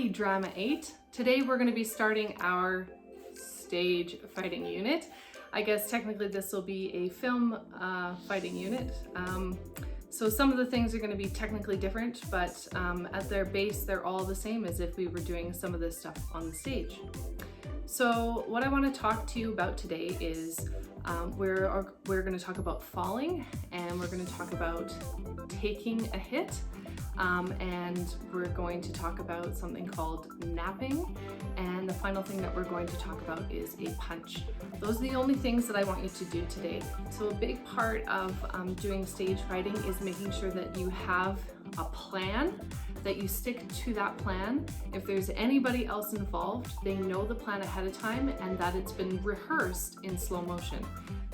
Hey Drama 8! Today we're going to be starting our stage fighting unit. I guess technically this will be a film fighting unit. So some of the things are going to be technically different, but at their base they're all the same as if we were doing some of this stuff on the stage. So what I want to talk to you about today is we're going to talk about falling, and we're going to talk about taking a hit, and we're going to talk about something called napping, and the final thing that we're going to talk about is a punch. Those are the only things that I want you to do today. So a big part of doing stage fighting is making sure that you have a plan, that you stick to that plan. If there's anybody else involved, they know the plan ahead of time and that it's been rehearsed in slow motion.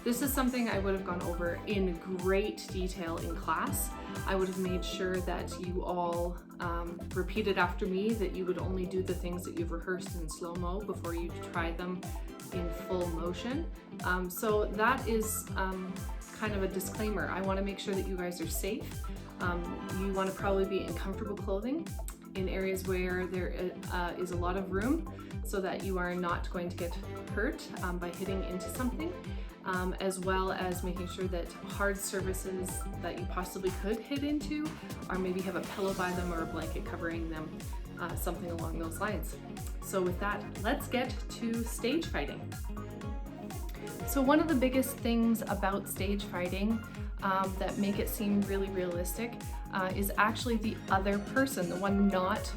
This is something I would have gone over in great detail in class. I would have made sure that you all repeated after me, that you would only do the things that you've rehearsed in slow-mo before you try them in full motion. So that is kind of a disclaimer. I want to make sure that you guys are safe. You want to probably be in comfortable clothing in areas where there is a lot of room, so that you are not going to get hurt by hitting into something. As well as making sure that hard surfaces that you possibly could hit into, or maybe have a pillow by them or a blanket covering them, something along those lines. So with that, let's get to stage fighting. So one of the biggest things about stage fighting that make it seem really realistic is actually the other person, the one not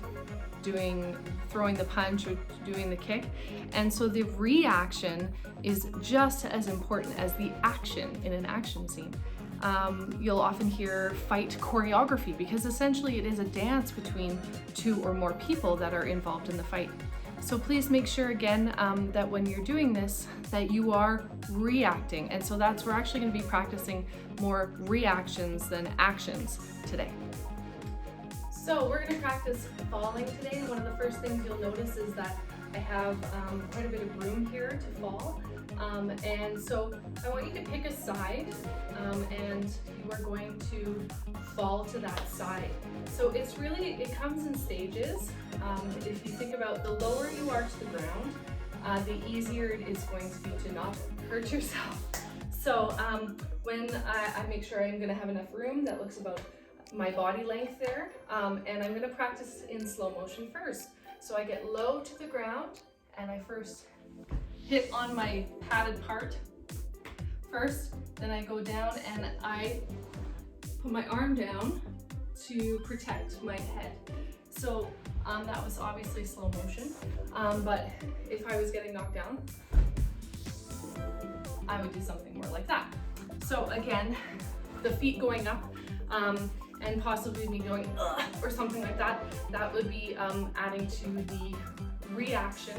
throwing the punch or doing the kick. And so the reaction is just as important as the action in an action scene. You'll often hear fight choreography, because essentially it is a dance between two or more people that are involved in the fight. So please make sure again that when you're doing this, that you are reacting. And so we're actually going to be practicing more reactions than actions today. So we're going to practice falling today. One of the first things you'll notice is that I have quite a bit of room here to fall. And so I want you to pick a side, and you are going to fall to that side. So it comes in stages. If you think about, the lower you are to the ground, the easier it is going to be to not hurt yourself. So when I make sure I'm going to have enough room that looks about my body length there, and I'm going to practice in slow motion first. So I get low to the ground, and I first hit on my padded part first, then I go down and I put my arm down to protect my head. So that was obviously slow motion, but if I was getting knocked down, I would do something more like that. So again, the feet going up, and possibly me going or something like that, that would be adding to the reaction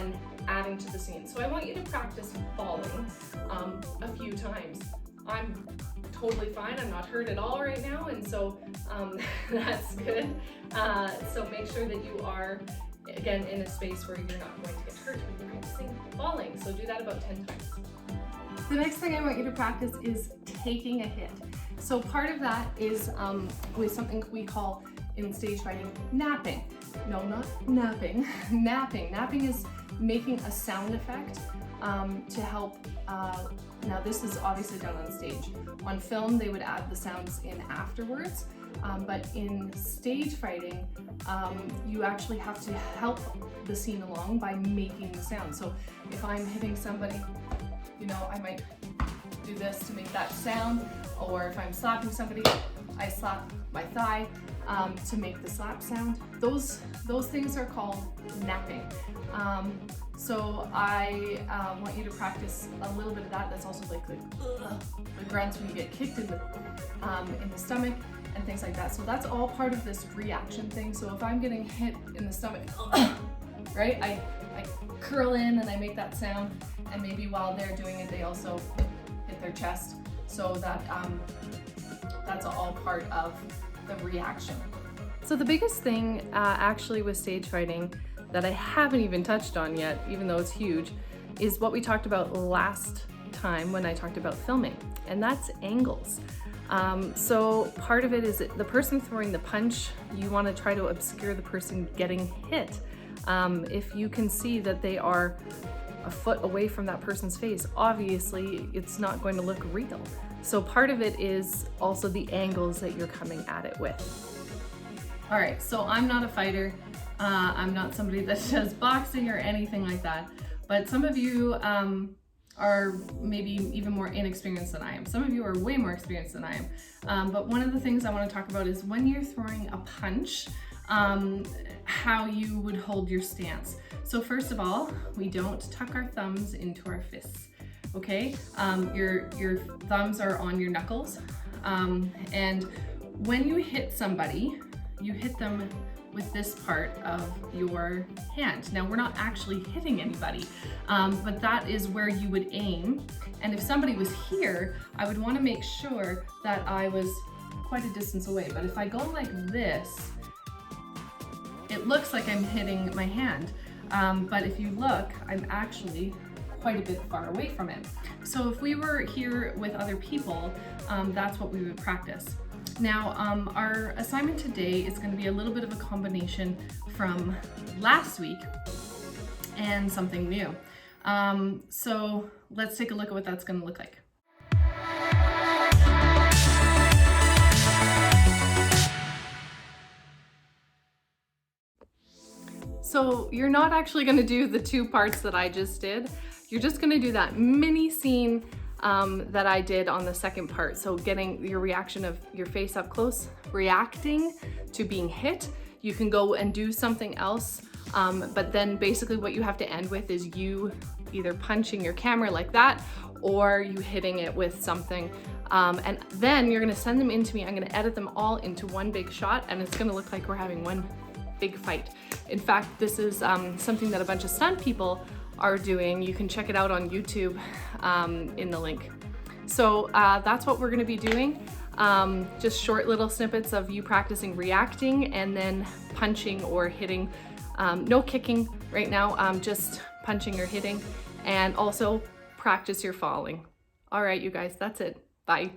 and adding to the scene. So I want you to practice falling a few times. I'm totally fine, I'm not hurt at all right now, and so that's good. So make sure that you are, again, in a space where you're not going to get hurt when you're practicing falling. So do that about 10 times. The next thing I want you to practice is taking a hit. So part of that is with something we call in stage fighting napping. No, not napping. Napping. Napping is making a sound effect to help. Now this is obviously done on stage. On film, they would add the sounds in afterwards. But in stage fighting, you actually have to help the scene along by making the sound. So if I'm hitting somebody, I might do this to make that sound, or if I'm slapping somebody, I slap my thigh to make the slap sound. Those things are called napping. So I want you to practice a little bit of that. That's also like the grunts when you get kicked in the stomach and things like that. So that's all part of this reaction thing. So if I'm getting hit in the stomach, right, I curl in and I make that sound, and maybe while they're doing it, they also hit their chest. So that's all part of the reaction. So the biggest thing actually with stage fighting that I haven't even touched on yet, even though it's huge, is what we talked about last time when I talked about filming, and that's angles. So part of it is the person throwing the punch, you want to try to obscure the person getting hit. If you can see that they are a foot away from that person's face, obviously it's not going to look real. So part of it is also the angles that you're coming at it with. All right, so I'm not a fighter. I'm not somebody that does boxing or anything like that, but some of you are maybe even more inexperienced than I am. Some of you are way more experienced than I am. But one of the things I want to talk about is when you're throwing a punch, how you would hold your stance. So first of all, we don't tuck our thumbs into our fists, okay? Your thumbs are on your knuckles. And when you hit somebody, you hit them with this part of your hand. Now, we're not actually hitting anybody, but that is where you would aim. And if somebody was here, I would want to make sure that I was quite a distance away. But if I go like this, it looks like I'm hitting my hand. But if you look, I'm actually quite a bit far away from it. So if we were here with other people, that's what we would practice. Now, our assignment today is going to be a little bit of a combination from last week and something new. So let's take a look at what that's going to look like. So you're not actually going to do the two parts that I just did. You're just going to do that mini scene that I did on the second part. So getting your reaction of your face up close, reacting to being hit. You can go and do something else, but then basically what you have to end with is you either punching your camera like that or you hitting it with something. And then you're gonna send them in to me. I'm gonna edit them all into one big shot and it's gonna look like we're having one big fight. In fact, this is something that a bunch of stunt people are doing. You can check it out on YouTube in the link. So that's what we're gonna be doing. Just short little snippets of you practicing reacting and then punching or hitting. No kicking right now, just punching or hitting, and also practice your falling. All right, you guys, that's it. Bye.